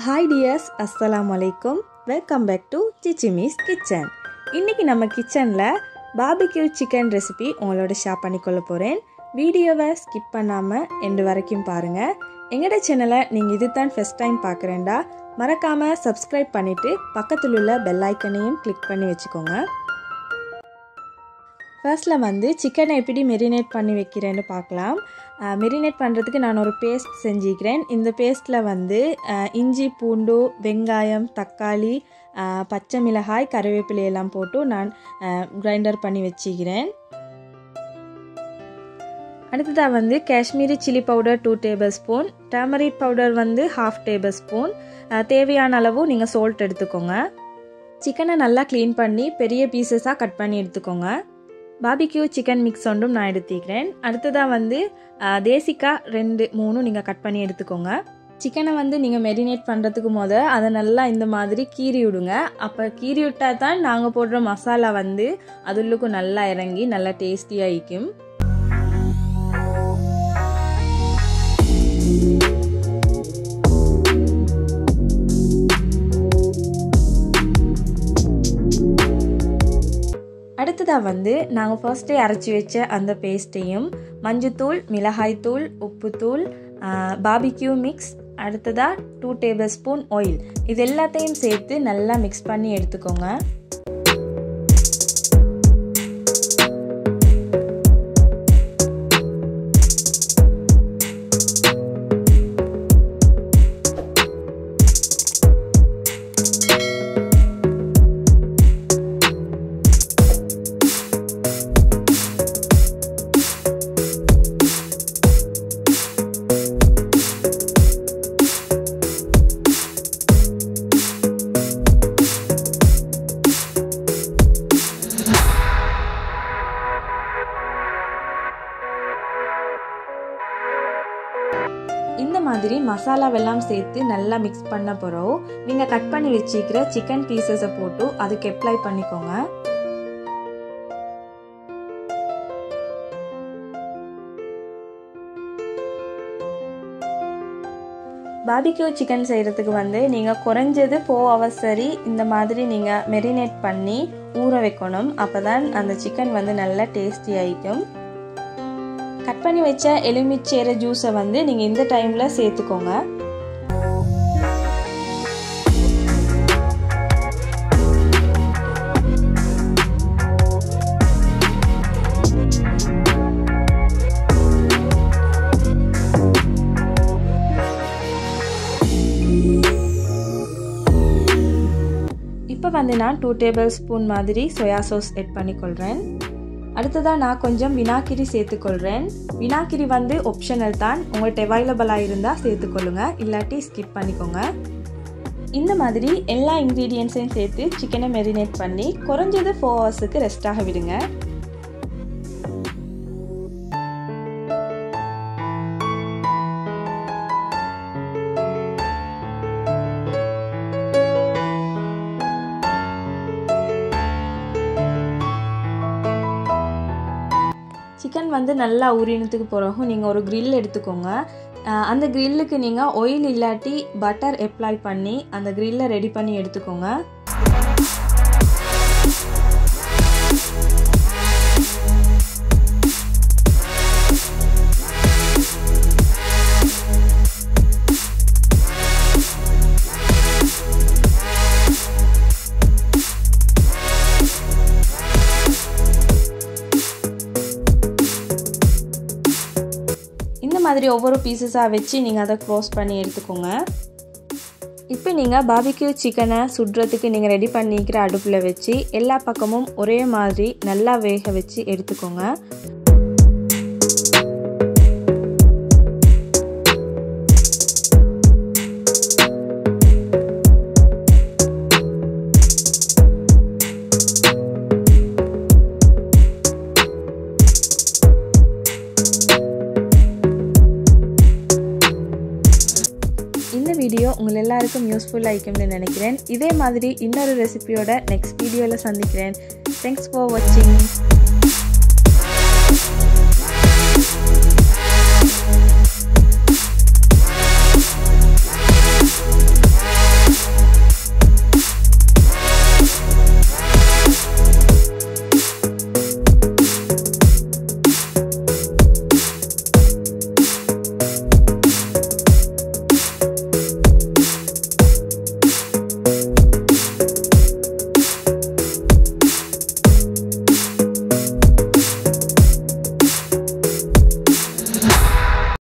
Hi dears, Assalamualaikum. Welcome back to Chichimi's Kitchen. இன்னைக்கு நம்ம கிச்சன்ல BBQ chicken recipe உங்களோட ஷேர் பண்ணிக்கொள்ள போறேன். வீடியோவை ஸ்கிப் பண்ணாம எண்ட் வரைக்கும் பாருங்க. எங்கட சேனலை நீங்க இதுதான் ஃபர்ஸ்ட் டைம் பார்க்கறேன்டா மறக்காம subscribe பண்ணிட்டு பக்கத்துல உள்ள bell icon-ஐயும் click பண்ணி வெச்சுக்கோங்க. ஃபர்ஸ்ட்ல வந்து சிக்கனை எப்படி மெரினேட் பண்ணி வைக்கிறேன்னு பார்க்கலாம். மெரினேட் பண்ணுறதுக்கு நான் ஒரு பேஸ்ட் செஞ்சுக்கிறேன். இந்த பேஸ்ட்டில் வந்து இஞ்சி பூண்டு வெங்காயம் தக்காளி பச்சை மிளகாய் கறிவேப்பிலை எல்லாம் போட்டு நான் கிரைண்டர் பண்ணி வச்சுக்கிறேன். அடுத்ததாக வந்து Kashmiri chilli powder 2 table spoon, turmeric powder வந்து 1/2 டேபிள் ஸ்பூன், தேவையான அளவு நீங்கள் சால்ட் எடுத்துக்கோங்க. சிக்கனை நல்லா க்ளீன் பண்ணி பெரிய பீசஸாக கட் பண்ணி எடுத்துக்கோங்க. BBQ சிக்கன் மிக்ஸ் ஒன்றும் நான் எடுத்துக்கிறேன். அடுத்ததாக வந்து தேசிக்காய் 2-3 நீங்கள் கட் பண்ணி எடுத்துக்கோங்க. சிக்கனை வந்து நீங்கள் மெரினேட் பண்ணுறதுக்கு அதை நல்லா இந்த மாதிரி கீறி விடுங்க. அப்போ கீறி விட்டால் தான் நாங்கள் போடுற மசாலா வந்து அதுள்ளுக்கும் நல்லா இறங்கி நல்லா டேஸ்டியாக இருக்கும். அடுத்ததாக வந்து நாங்கள் ஃபர்ஸ்ட்டே அரைச்சி வச்ச அந்த பேஸ்ட்டையும் மஞ்சத்தூள் மிளகாய்த்தூள் உப்புத்தூள் BBQ மிக்ஸ் அடுத்ததாக 2 டேபிள் ஸ்பூன் ஆயில் இது எல்லாத்தையும் சேர்த்து நல்லா மிக்ஸ் பண்ணி எடுத்துக்கோங்க. இந்த மாதிரி மசாலாவெல்லாம் சேர்த்து நல்லா மிக்ஸ் பண்ண போகிறோம். நீங்கள் கட் பண்ணி வச்சுக்கிற சிக்கன் பீசஸை போட்டு அதுக்கு அப்ளை பண்ணிக்கோங்க. BBQ சிக்கன் செய்கிறதுக்கு வந்து நீங்கள் குறைஞ்சது 4 hours சரி இந்த மாதிரி நீங்கள் மெரினேட் பண்ணி ஊற வைக்கணும். அப்போ தான் அந்த சிக்கன் வந்து நல்லா டேஸ்டி ஆகிக்கும். கட் பண்ணி வச்ச எலுமிச்சை ஜூஸை வந்து நீங்கள் இந்த டைமில் சேர்த்துக்கோங்க. இப்போ வந்து நான் 2 டேபிள் ஸ்பூன் மாதிரி சோயா சாஸ் ஆட் பண்ணிக்கொள்கிறேன். அடுத்ததாக நான் கொஞ்சம் வினாக்கிரி சேர்த்துக்கொள்கிறேன். வினாக்கிரி வந்து ஆப்ஷனல் தான், உங்கள்கிட்ட அவைலபிளாக இருந்தால் சேர்த்துக்கொள்ளுங்க, இல்லாட்டி ஸ்கிப் பண்ணிக்கோங்க. இந்த மாதிரி எல்லா இன்க்ரீடியன்ஸையும் சேர்த்து சிக்கனை மெரினேட் பண்ணி குறைஞ்சது 4 ஹவர்ஸுக்கு ரெஸ்டாக விடுங்க. சிக்கன் வந்து நல்லா ஊறினதுக்கு பிறகு நீங்கள் ஒரு கிரில் எடுத்துக்கோங்க. அந்த கிரில்லுக்கு நீங்கள் ஆயில் இல்லாட்டி பட்டர் அப்ளை பண்ணி அந்த கிரில்லை ரெடி பண்ணி எடுத்துக்கோங்க. மாதிரி ஒவ்வொரு பீசஸாக வச்சு நீங்கள் அதை க்ளோஸ் பண்ணி எடுத்துக்கோங்க. இப்போ நீங்கள் BBQ சிக்கனை சுடுறதுக்கு நீங்கள் ரெடி பண்ணிக்கிற அடுப்பில் வச்சு எல்லா பக்கமும் ஒரே மாதிரி நல்லா வேக வச்சு எடுத்துக்கோங்க. இந்த வீடியோ உங்கள் எல்லாருக்கும் யூஸ்ஃபுல்லாக இருக்கும்னு நினைக்கிறேன். இதே மாதிரி இன்னொரு ரெசிபியோட நெக்ஸ்ட் வீடியோவில் சந்திக்கிறேன். தேங்க்ஸ் ஃபார் வாட்சிங்.